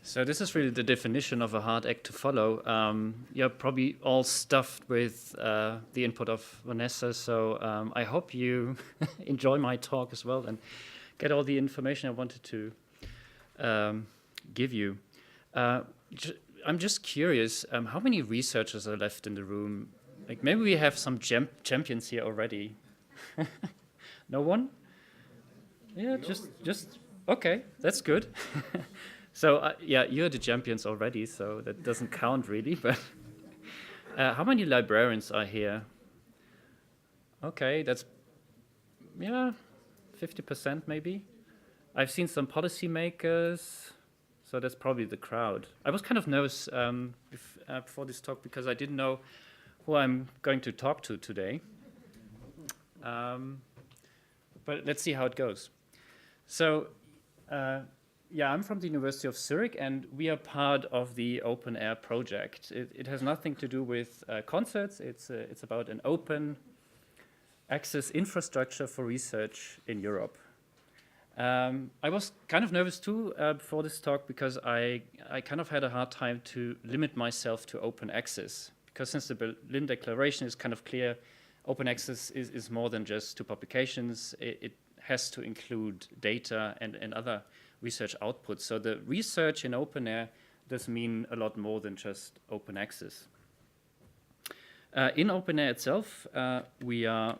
So this is really the definition of a hard act to follow. You're probably all stuffed with the input of Vanessa, so I hope you enjoy my talk as well and get all the information I wanted to give you. I'm just curious, how many researchers are left in the room? Like maybe we have some champions here already. No one? Yeah, just okay, that's good. So yeah, you're the champions already, so that doesn't count really, but how many librarians are here? Okay, that's, yeah, 50% maybe. I've seen some policymakers, so that's probably the crowd. I was kind of nervous before this talk because I didn't know who I'm going to talk to today. But let's see how it goes. So, yeah, I'm from the University of Zurich, and we are part of the OpenAIRE project. It has nothing to do with concerts. It's about an open access infrastructure for research in Europe. I was kind of nervous too before this talk because I kind of had a hard time to limit myself to open access. Because since the Berlin Declaration is kind of clear, open access is more than just two publications. It has to include data and other research outputs. So the research in OpenAIRE does mean a lot more than just open access. In OpenAIRE itself, we are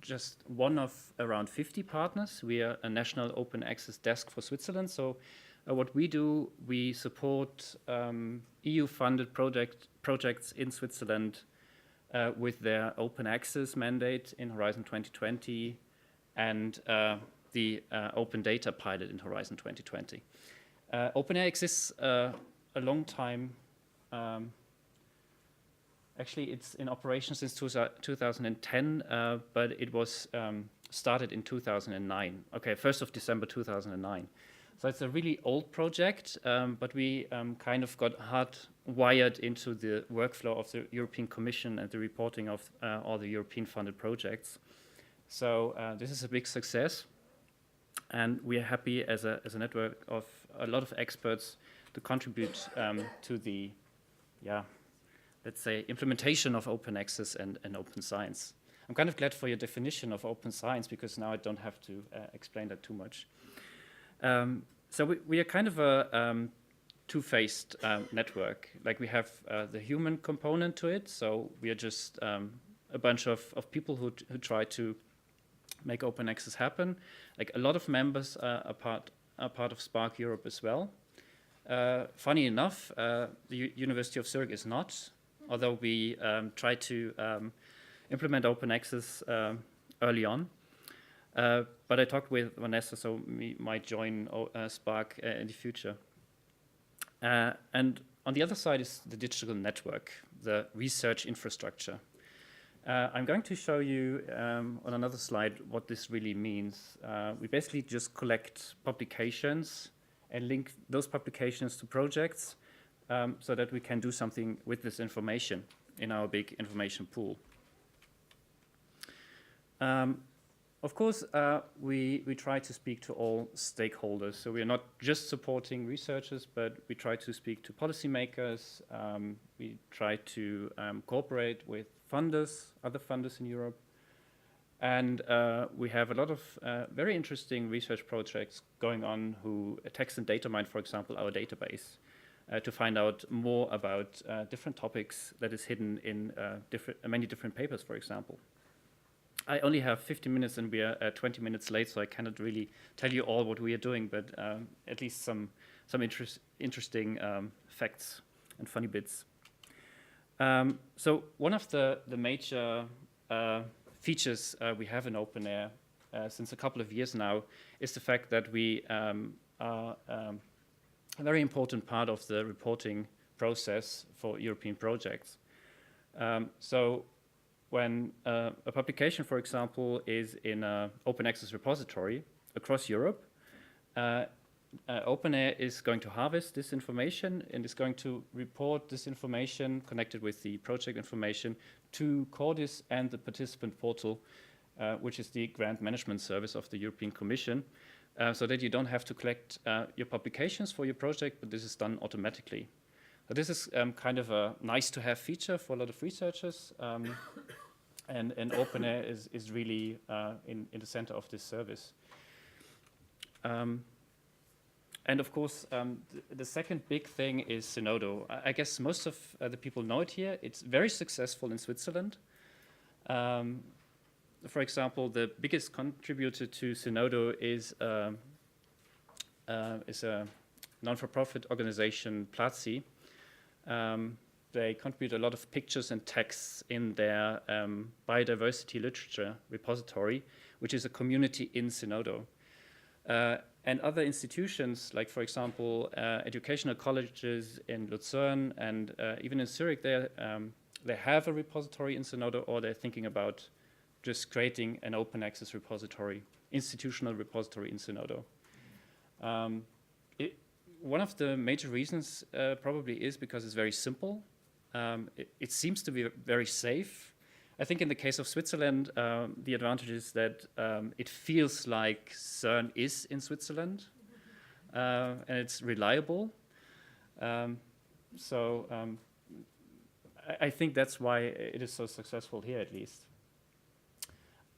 just one of around 50 partners. We are a national open access desk for Switzerland. So what we do, we support EU-funded projects in Switzerland with their open access mandate in Horizon 2020 and the open data pilot in Horizon 2020. OpenAIRE exists a long time. Actually, it's in operation since 2010, but it was started in 2009. Okay, 1st of December 2009. So it's a really old project, but we kind of got hardwired into the workflow of the European Commission and the reporting of all the European-funded projects. So this is a big success. And we are happy as a network of a lot of experts to contribute to the, yeah, let's say, implementation of open access and open science. I'm kind of glad for your definition of open science because now I don't have to explain that too much. So we are kind of a two-faced network. Like we have the human component to it. So we are just a bunch of people who try to make open access happen. Like a lot of members are part of Spark Europe as well. Funny enough, the University of Zurich is not, although we try to implement open access early on. But I talked with Vanessa, so we might join Spark in the future. And on the other side is the digital network, the research infrastructure. I'm going to show you on another slide what this really means. We basically just collect publications and link those publications to projects so that we can do something with this information in our big information pool. Of course, we try to speak to all stakeholders. So we are not just supporting researchers, but we try to speak to policymakers. We try to cooperate with funders, other funders in Europe. And we have a lot of very interesting research projects going on who text and data mine, for example, our database to find out more about different topics that is hidden in many different papers, for example. I only have 15 minutes and we are 20 minutes late, so I cannot really tell you all what we are doing, but at least some interesting facts and funny bits. So one of the major features we have in OpenAIRE since a couple of years now is the fact that we are a very important part of the reporting process for European projects. So when a publication, for example, is in an open access repository across Europe, OpenAIRE is going to harvest this information and is going to report this information connected with the project information to Cordis and the participant portal, which is the grant management service of the European Commission, so that you don't have to collect your publications for your project, but this is done automatically. So this is kind of a nice-to-have feature for a lot of researchers, and OpenAIRE is really in the center of this service. And of course, the second big thing is Zenodo. I guess most of the people know it here. It's very successful in Switzerland. For example, the biggest contributor to Zenodo is a non-for-profit organization, Platzi. They contribute a lot of pictures and texts in their biodiversity literature repository, which is a community in Zenodo. And other institutions, like, for example, educational colleges in Lucerne and even in Zurich, they have a repository in Zenodo, or they're thinking about just creating an open access repository, institutional repository in Zenodo. One of the major reasons probably is because it's very simple. It seems to be very safe. I think in the case of Switzerland, the advantage is that it feels like CERN is in Switzerland, and it's reliable. I think that's why it is so successful here, at least.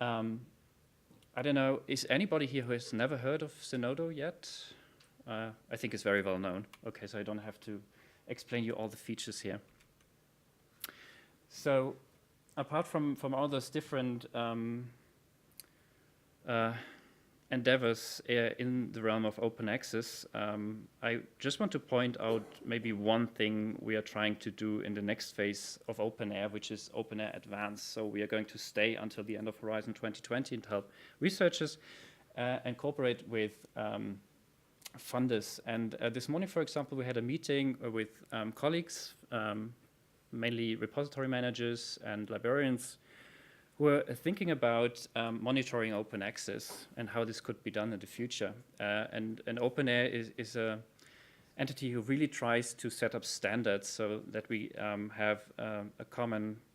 I don't know, is anybody here who has never heard of Zenodo yet? I think it's very well known. Okay, so I don't have to explain you all the features here. So, apart from all those different endeavors in the realm of open access, I just want to point out maybe one thing we are trying to do in the next phase of OpenAIRE, which is OpenAIRE Advanced. So we are going to stay until the end of Horizon 2020 and help researchers and cooperate with funders. And this morning, for example, we had a meeting with colleagues, mainly repository managers and librarians, who are thinking about monitoring open access and how this could be done in the future. And OpenAIRE is an entity who really tries to set up standards so that we have a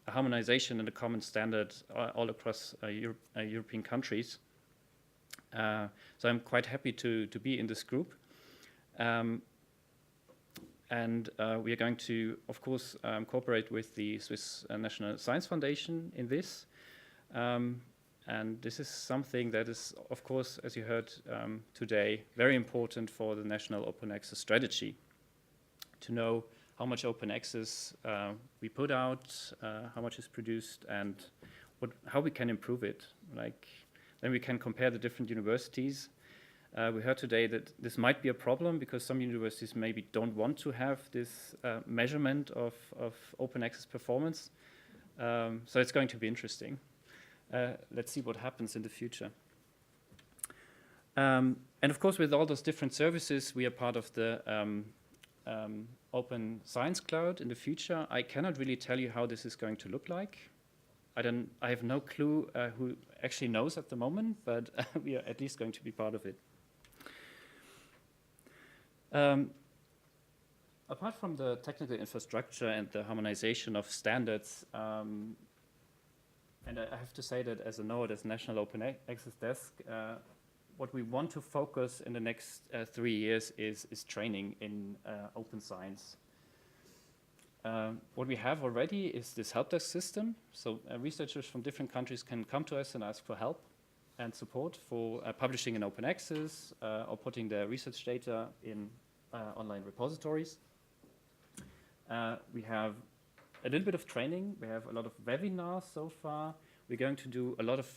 harmonization and a common standard all across European countries. So I'm quite happy to be in this group. And we are going to, of course, cooperate with the Swiss National Science Foundation in this. And this is something that is, of course, as you heard today, very important for the national open access strategy. To know how much open access we put out, how much is produced, and how we can improve it. Then we can compare the different universities. We heard today that this might be a problem because some universities maybe don't want to have this measurement of open access performance. So it's going to be interesting. Let's see what happens in the future. And of course, with all those different services, we are part of the Open Science Cloud in the future. I cannot really tell you how this is going to look like. I have no clue who actually knows at the moment, but we are at least going to be part of it. Apart from the technical infrastructure and the harmonization of standards, and I have to say that as a node, as National Open Access Desk, what we want to focus in the next 3 years is training in open science. What we have already is this help desk system. So researchers from different countries can come to us and ask for help and support for publishing in open access or putting their research data in online repositories. We have a little bit of training. We have a lot of webinars so far. We're going to do a lot of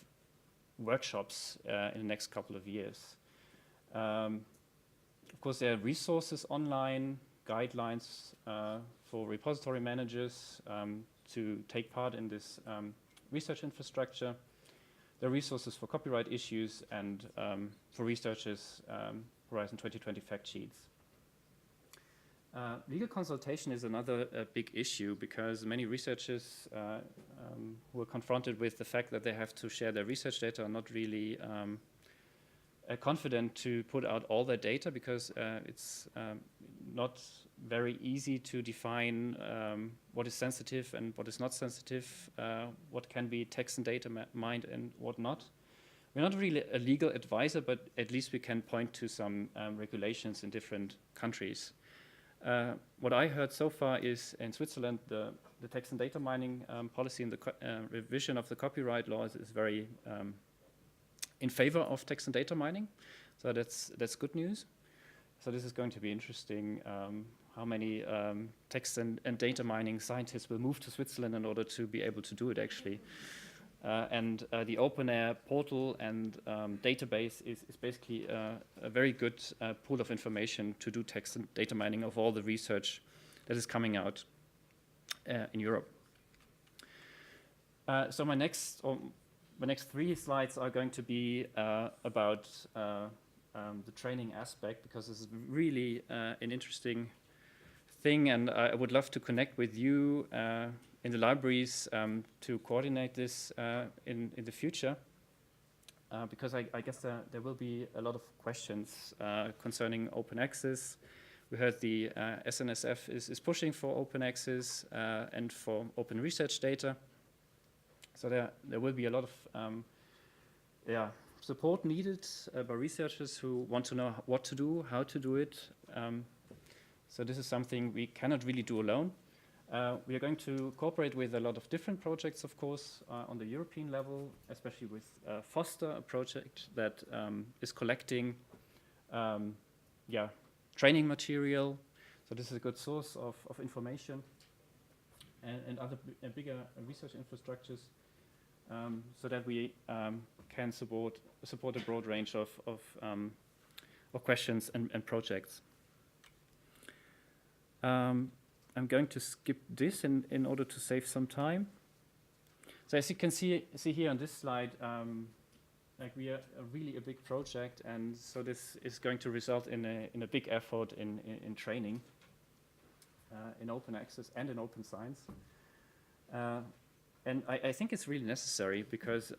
workshops in the next couple of years. Of course, there are resources online, guidelines for repository managers to take part in this research infrastructure. There are resources for copyright issues and for researchers, Horizon 2020 fact sheets. Legal consultation is another big issue because many researchers who are confronted with the fact that they have to share their research data are not really confident to put out all their data because it's not very easy to define what is sensitive and what is not sensitive, what can be text and data mined and what not. we're not really a legal advisor, but at least we can point to some regulations in different countries. What I heard so far is in Switzerland, the text and data mining policy and the revision of the copyright laws is very in favor of text and data mining. So that's good news. So this is going to be interesting. How many text and data mining scientists will move to Switzerland in order to be able to do it actually. And the OpenAIRE portal and database is basically a very good pool of information to do text and data mining of all the research that is coming out in Europe. So my next 3 slides are going to be about the training aspect, because this is really an interesting thing, and I would love to connect with you in the libraries to coordinate this in the future, because I guess there will be a lot of questions concerning open access. We heard the SNSF is pushing for open access and for open research data. So there will be a lot of support needed by researchers who want to know what to do, how to do it. So this is something we cannot really do alone. We are going to cooperate with a lot of different projects, of course, on the European level, especially with Foster, a project that is collecting training material. So this is a good source of information, and other bigger research infrastructures, so that we can support a broad range of questions and projects. I'm going to skip this in order to save some time. So as you can see here on this slide, like we are really a big project, and so this is going to result in a big effort in training, in open access and in open science. And I think it's really necessary, because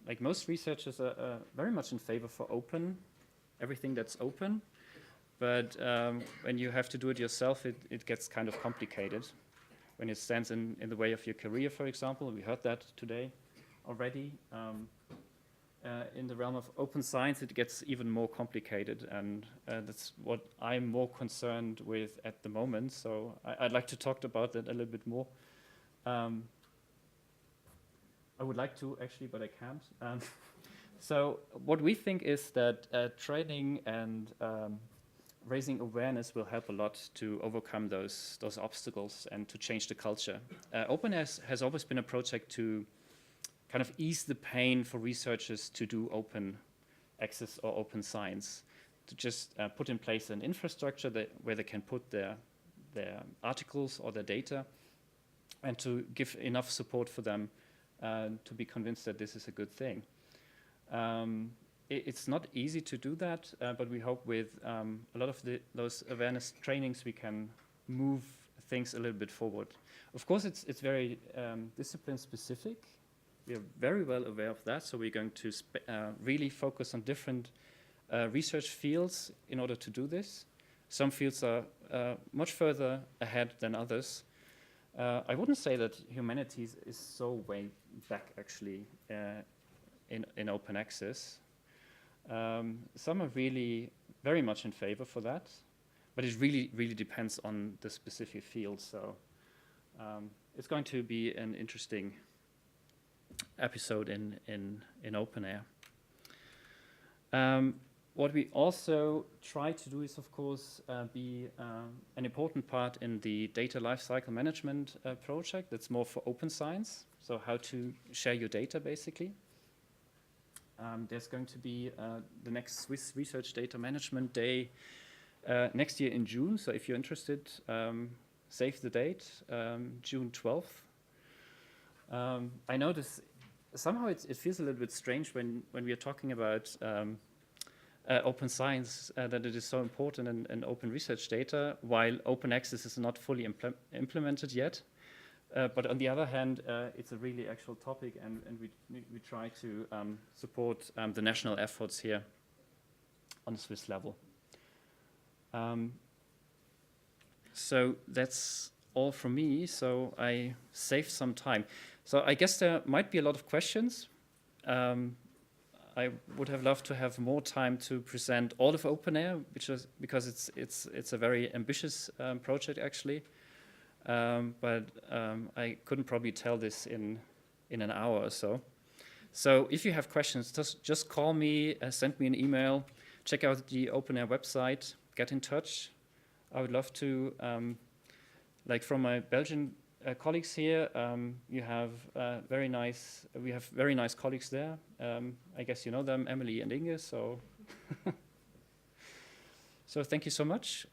like most researchers are very much in favor for everything that's open. But when you have to do it yourself, it gets kind of complicated. When it stands in the way of your career, for example, we heard that today already. In the realm of open science, it gets even more complicated, and that's what I'm more concerned with at the moment. So I'd like to talk about that a little bit more. I would like to, actually, but I can't. So what we think is that training and raising awareness will help a lot to overcome those obstacles and to change the culture. OpenAIRE has always been a project to kind of ease the pain for researchers to do open access or open science, to just put in place an infrastructure where they can put their articles or their data, and to give enough support for them to be convinced that this is a good thing. It's not easy to do that, but we hope with a lot of those awareness trainings we can move things a little bit forward. Of course, it's very discipline specific. We are very well aware of that, so we're going to really focus on different research fields in order to do this. Some fields are much further ahead than others. I wouldn't say that humanities is so way back, actually, in open access. Some are really very much in favor for that, but it really depends on the specific field. So it's going to be an interesting episode in OpenAIRE. What we also try to do is, of course, be an important part in the data lifecycle management project. That's more for open science, so how to share your data, basically. There's going to be the next Swiss Research Data Management Day next year in June. So if you're interested, save the date, June 12th. I know this, somehow it feels a little bit strange when we are talking about open science, that it is so important in open research data, while open access is not fully implemented yet. But on the other hand, it's a really actual topic, and we try to support the national efforts here on the Swiss level. So that's all from me, so I saved some time. So I guess there might be a lot of questions. I would have loved to have more time to present all of OpenAIRE, because it's a very ambitious project actually. But I couldn't probably tell this in an hour or so. So if you have questions, just call me, send me an email, check out the OpenAIRE website, get in touch. I would love to, like from my Belgian colleagues here, we have very nice colleagues there. I guess you know them, Emily and Inge, so. So thank you so much.